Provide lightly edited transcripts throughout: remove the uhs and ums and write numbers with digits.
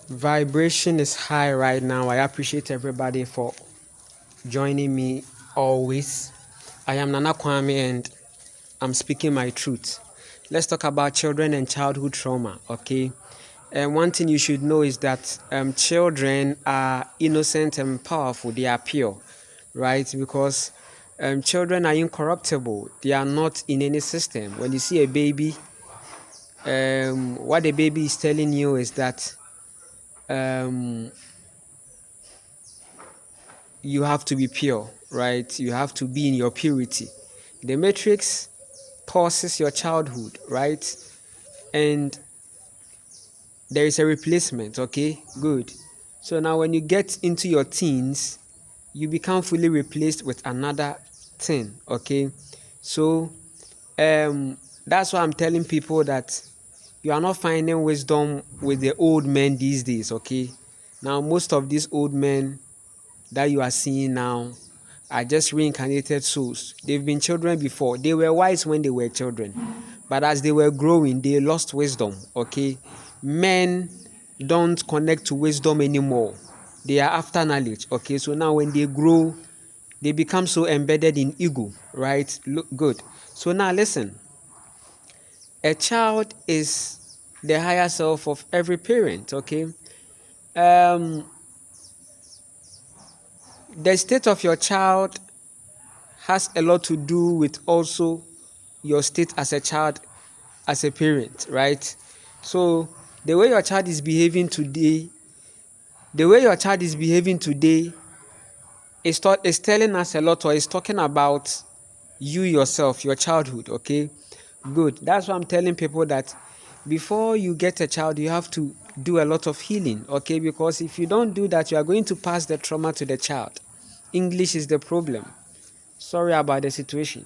Vibration is high right now. I appreciate everybody for joining me always. I am Nana Kwame and I'm speaking my truth. Let's talk about children and childhood trauma, okay? And one thing you should know is that children are innocent and powerful. They are pure, right? Because children are incorruptible. They are not in any system. When you see a baby, what the baby is telling you is that um, you have to be pure, right? You have to be in your purity. The matrix pauses your childhood, right? And there is a replacement, okay? Good. So now when you get into your teens, you become fully replaced with another thing, okay? So that's why I'm telling people that you are not finding wisdom with the old men these days, okay? Now most of these old men that you are seeing now are just reincarnated souls. They've been children before. They were wise when they were children. But as they were growing, they lost wisdom. Okay? Men don't connect to wisdom anymore. They are after knowledge. Okay, so now when they grow, they become so embedded in ego, right? Look good. So now listen. A child is the higher self of every parent, okay? Um the state of your child has a lot to do with also your state as a child, as a parent, right? So the way your child is behaving today, is telling us a lot, or is talking about you yourself, your childhood, okay? Good. That's why I'm telling people that before you get a child, you have to do a lot of healing, okay? Because if you don't do that, you are going to pass the trauma to the child. English is the problem. Sorry about the situation.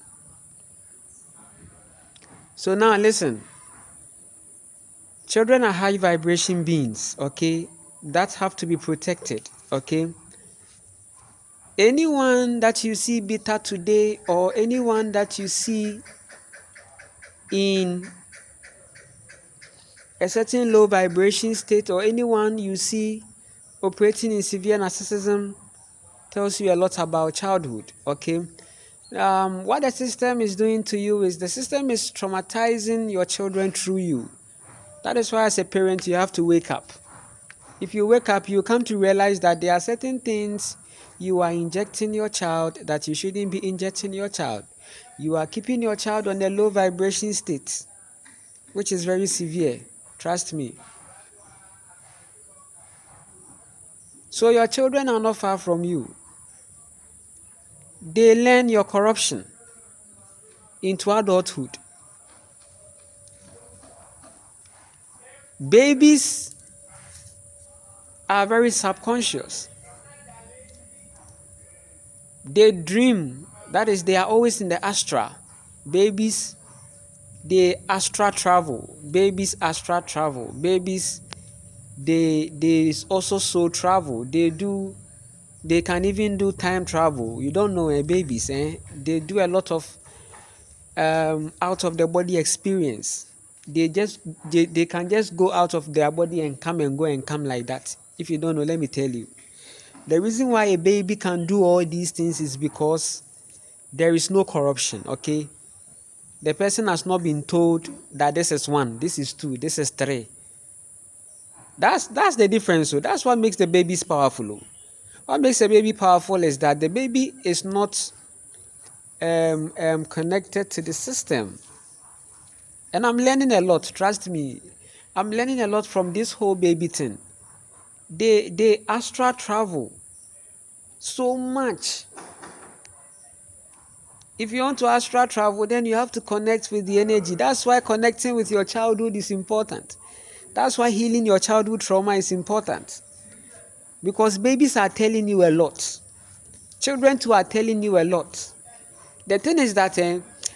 So now listen. Children are high vibration beings, okay? That have to be protected, okay? Anyone that you see bitter today, or anyone that you see in a certain low vibration state, or anyone you see operating in severe narcissism, tells you a lot about childhood, okay? What the system is doing to you is the system is traumatizing your children through you. That is why as a parent you have to wake up. If you wake up, you come to realize that there are certain things you are injecting your child that you shouldn't be injecting your child. You are keeping your child on a low vibration state, which is very severe. Trust me. So your children are not far from you. They learn your corruption into adulthood. Babies are very subconscious. They dream, that is, they are always in the astral. Babies, they astral travel. Babies astral travel. Babies, they also soul travel. They can even do time travel. You don't know, babies, they do a lot of out of the body experience. They can just go out of their body and come and go and come like that. If you don't know, let me tell you. The reason why a baby can do all these things is because there is no corruption, okay? The person has not been told that this is 1, this is 2, this is 3. That's the difference. So that's what makes the babies powerful. What makes a baby powerful is that the baby is not connected to the system. And I'm learning a lot, trust me. I'm learning a lot from this whole baby thing. They astral travel so much. If you want to astral travel, then you have to connect with the energy. That's why connecting with your childhood is important. That's why healing your childhood trauma is important. Because babies are telling you a lot. Children too are telling you a lot. The thing is that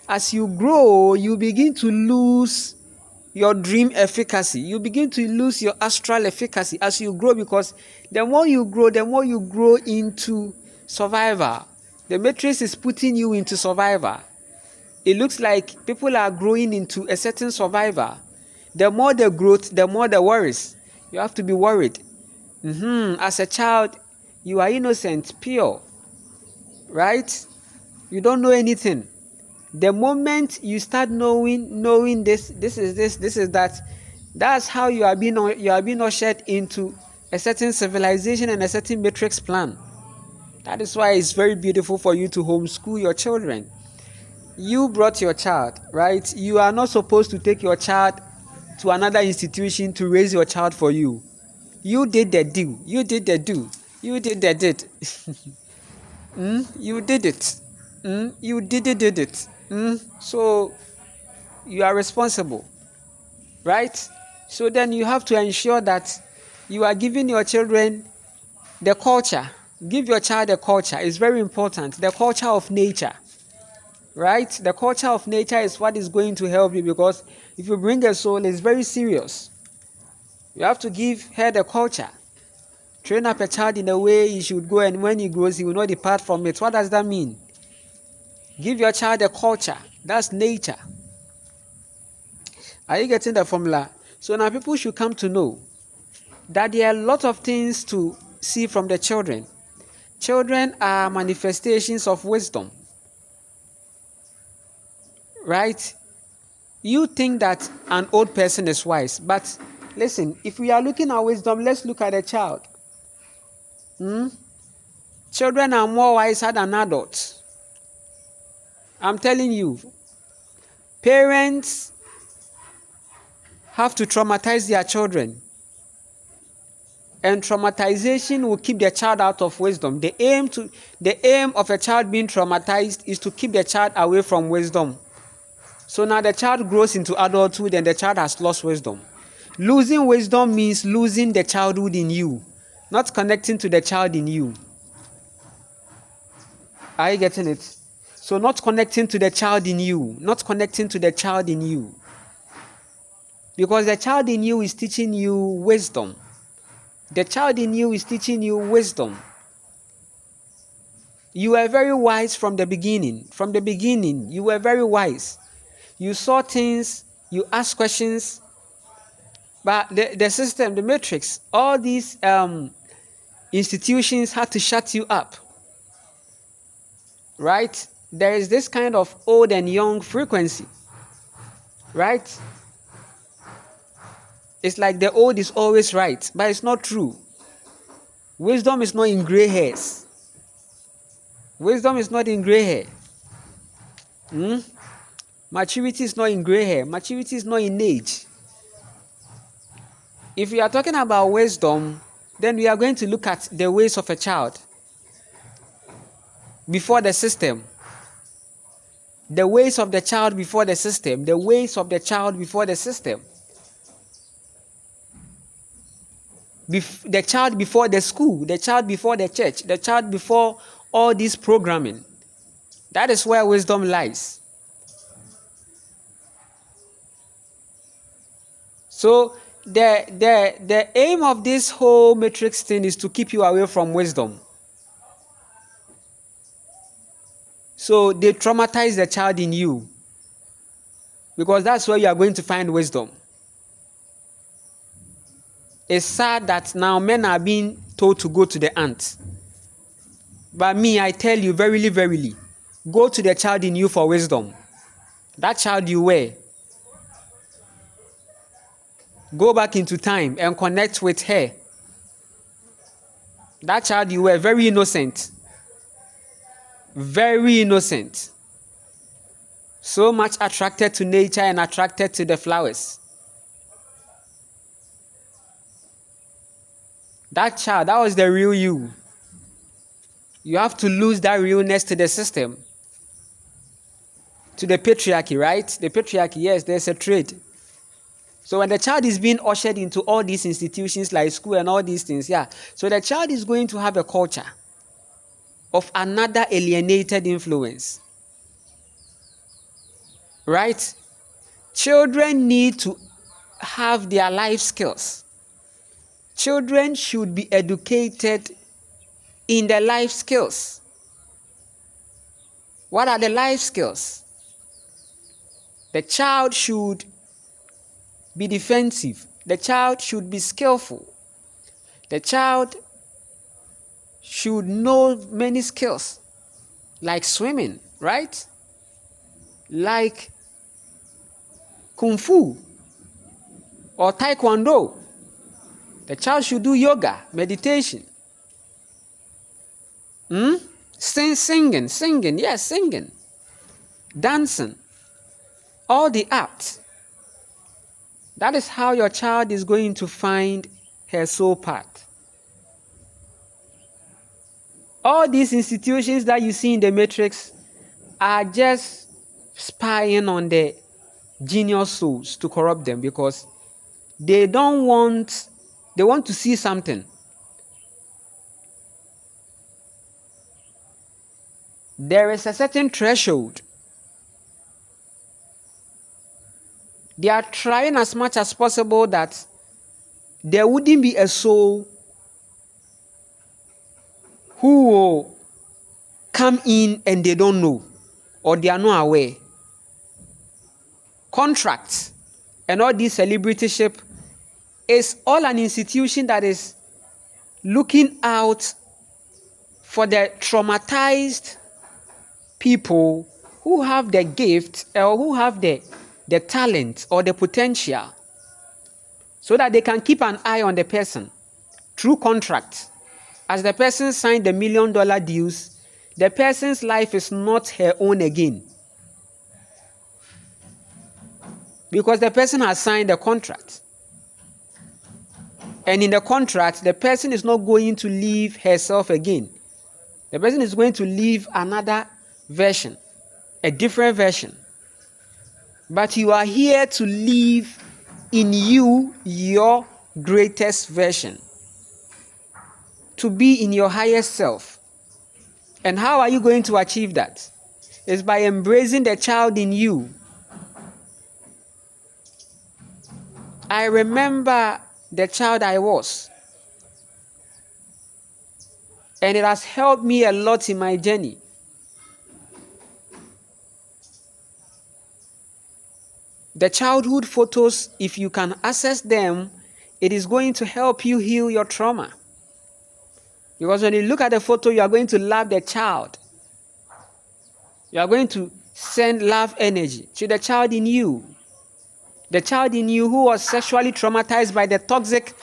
as you grow, you begin to lose your dream efficacy. You begin to lose your astral efficacy as you grow, because the more you grow into survivor. The matrix is putting you into survivor. It looks like people are growing into a certain survivor. The more the growth, the more the worries. You have to be worried. As a child, you are innocent, pure, right? You don't know anything. The moment you start knowing this is that, that's how you are being ushered into a certain civilization and a certain matrix plan. That is why it's very beautiful for you to homeschool your children. You brought your child, right? You are not supposed to take your child to another institution to raise your child for you. You did the do. You did the do. You did the did. You did it. You did it. So you are responsible, right? So then you have to ensure that you are giving your children the culture. Give your child the culture. It's very important. The culture of nature, right? The culture of nature is what is going to help you, because if you bring a soul, it's very serious. You have to give her the culture. Train up a child in a way he should go, and when he grows, he will not depart from it. What does that mean? Give your child a culture. That's nature. Are you getting the formula? So now people should come to know that there are a lot of things to see from the children. Children are manifestations of wisdom, right? You think that an old person is wise, but listen, if we are looking at wisdom, let's look at a child. Children are more wiser than adults. I'm telling you, parents have to traumatize their children, and traumatization will keep the child out of wisdom. The aim of a child being traumatized is to keep the child away from wisdom. So now the child grows into adulthood and the child has lost wisdom. Losing wisdom means losing the childhood in you, not connecting to the child in you. Are you getting it? So not connecting to the child in you, not connecting to the child in you. Because the child in you is teaching you wisdom. The child in you is teaching you wisdom. You were very wise from the beginning. From the beginning, you were very wise. You saw things, you asked questions. But the system, the matrix, all these institutions had to shut you up. Right? There is this kind of old and young frequency. Right? It's like the old is always right, but it's not true. Wisdom is not in gray hairs. Wisdom is not in gray hair. Maturity is not in gray hair. Maturity is not in age. If we are talking about wisdom, then we are going to look at the ways of a child before the system. The ways of the child before the system. The ways of the child before the system. The child before the school. The child before the church. The child before all this programming. That is where wisdom lies. So the aim of this whole matrix thing is to keep you away from wisdom. So they traumatize the child in you, because that's where you are going to find wisdom. It's sad that now men are being told to go to the ant. But me, I tell you, verily, verily, go to the child in you for wisdom. That child you were. Go back into time and connect with her. That child you were, very innocent. Very innocent. So much attracted to nature and attracted to the flowers. That child, that was the real you. You have to lose that realness to the system. To the patriarchy, right? The patriarchy, yes, there's a trade. So when the child is being ushered into all these institutions like school and all these things, so the child is going to have a culture of another alienated influence. Right? Children need to have their life skills. Children should be educated in the life skills. What are the life skills? The child should be defensive. The child should be skillful. The child should know many skills like swimming, right? Like kung fu or taekwondo. The child should do yoga, meditation. Singing, yes, singing, dancing, all the arts. That is how your child is going to find her soul path. All these institutions that you see in the matrix are just spying on the genius souls to corrupt them, because they want to see something. There is a certain threshold. They are trying as much as possible that there wouldn't be a soul who will come in and they don't know, or they are not aware. Contracts and all this celebrityship is all an institution that is looking out for the traumatized people who have the gift or who have the talent or the potential, so that they can keep an eye on the person through contracts. As the person signed the $1 million deals, the person's life is not her own again, because the person has signed a contract. And in the contract, the person is not going to live herself again. The person is going to live another version, a different version. But you are here to live in you your greatest version, to be in your highest self. And how are you going to achieve that? It's by embracing the child in you. I remember the child I was, and it has helped me a lot in my journey. The childhood photos, if you can access them, it is going to help you heal your trauma. Because when you look at the photo, you are going to love the child. You are going to send love energy to the child in you. The child in you who was sexually traumatized by the toxic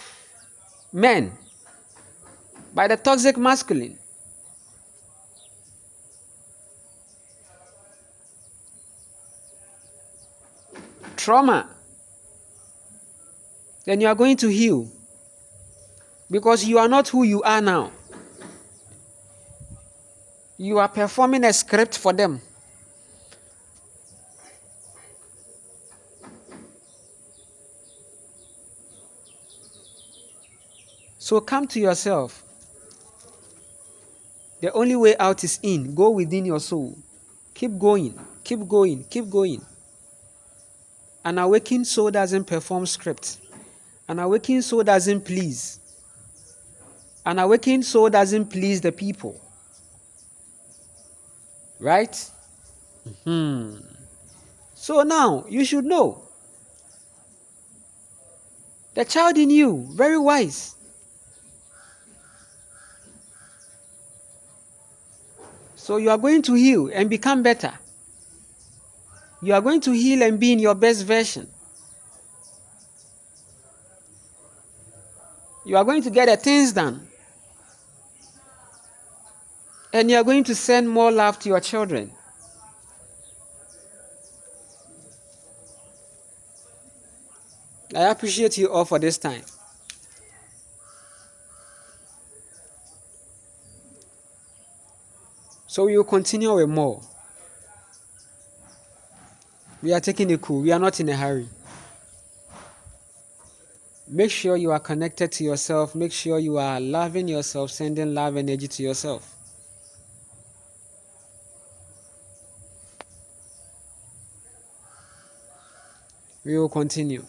men, by the toxic masculine. Trauma. Then you are going to heal. Because you are not who you are now. You are performing a script for them. So come to yourself. The only way out is in. Go within your soul. Keep going. Keep going. Keep going. An awakened soul doesn't perform scripts. An awakened soul doesn't please. An awakened soul doesn't please the people. Right? So now you should know. The child in you, very wise. So you are going to heal and become better. You are going to heal and be in your best version. You are going to get the things done. And you are going to send more love to your children. I appreciate you all for this time. So we will continue with more. We are taking it cool. We are not in a hurry. Make sure you are connected to yourself. Make sure you are loving yourself, sending love energy to yourself. We will continue.